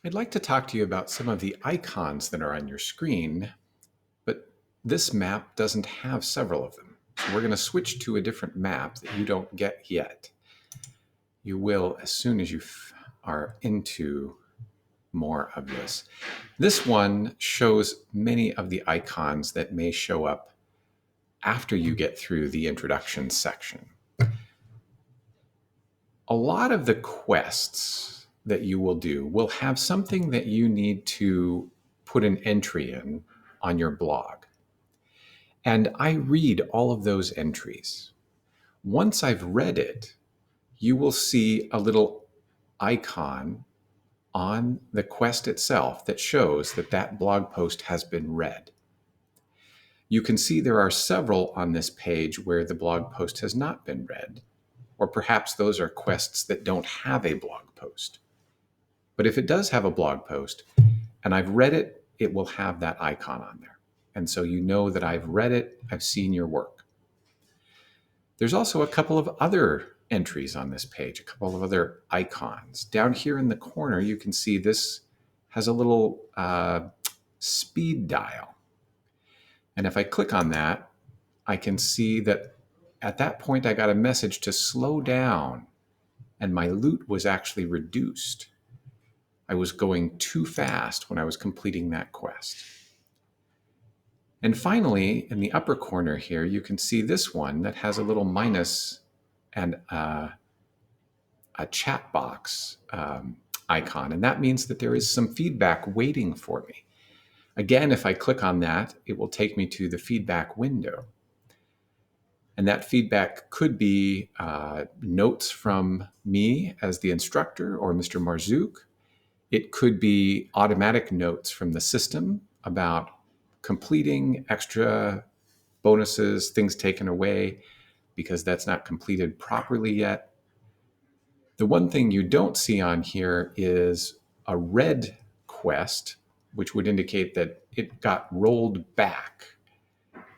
I'd like to talk to you about some of the icons that are on your screen, but this map doesn't have several of them. So we're going to switch to a different map that you don't get yet. You will as soon as you are into more of this. This one shows many of the icons that may show up after you get through the introduction section. A lot of the quests that you will do will have something that you need to put an entry in on your blog. And I read all of those entries. Once I've read it, you will see a little icon on the quest itself that shows that that blog post has been read. You can see there are several on this page where the blog post has not been read, or perhaps those are quests that don't have a blog post. But if it does have a blog post and I've read it, it will have that icon on there. And so you know that I've read it, I've seen your work. There's also a couple of other entries on this page, a couple of other icons. Down here in the corner, you can see this has a little speed dial. And if I click on that, I can see that at that point I got a message to slow down, and my loot was actually reduced. I was going too fast when I was completing that quest. And finally, in the upper corner here, you can see this one that has a little minus and a chat box icon. And that means that there is some feedback waiting for me. Again, if I click on that, it will take me to the feedback window. And that feedback could be notes from me as the instructor or Mr. Marzouk. It could be automatic notes from the system about completing extra bonuses, things taken away because that's not completed properly yet. The one thing you don't see on here is a red quest, which would indicate that it got rolled back.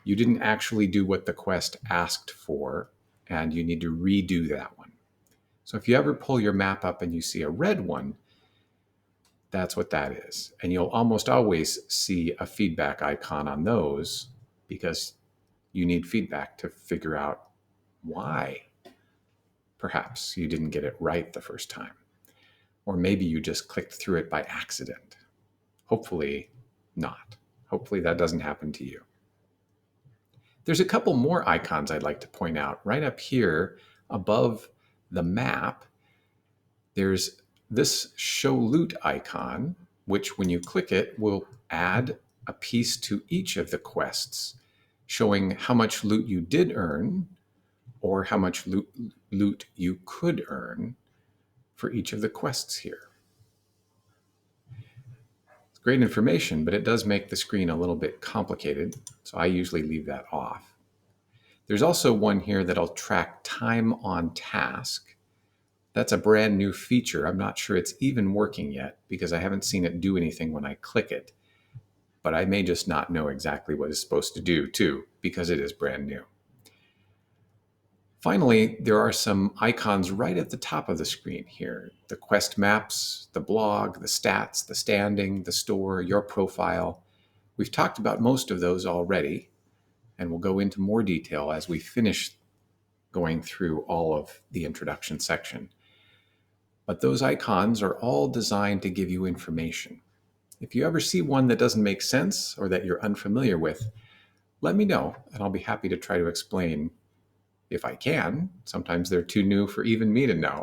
You didn't actually do what the quest asked for, and you need to redo that one. So if you ever pull your map up and you see a red one, that's what that is. And you'll almost always see a feedback icon on those because you need feedback to figure out why perhaps you didn't get it right the first time. Or maybe you just clicked through it by accident. Hopefully not. Hopefully that doesn't happen to you. There's a couple more icons I'd like to point out. Right up here above the map, there's this show loot icon, which when you click it will add a piece to each of the quests, showing how much loot you did earn or how much loot you could earn for each of the quests here. It's great information, but it does make the screen a little bit complicated, so I usually leave that off. There's also one here that'll track time on task. That's a brand new feature. I'm not sure it's even working yet because I haven't seen it do anything when I click it. But I may just not know exactly what it's supposed to do too, because it is brand new. Finally, there are some icons right at the top of the screen here. The quest maps, the blog, the stats, the standing, the store, your profile. We've talked about most of those already, and we'll go into more detail as we finish going through all of the introduction section. But those icons are all designed to give you information. If you ever see one that doesn't make sense or that you're unfamiliar with, let me know, and I'll be happy to try to explain if I can. Sometimes they're too new for even me to know.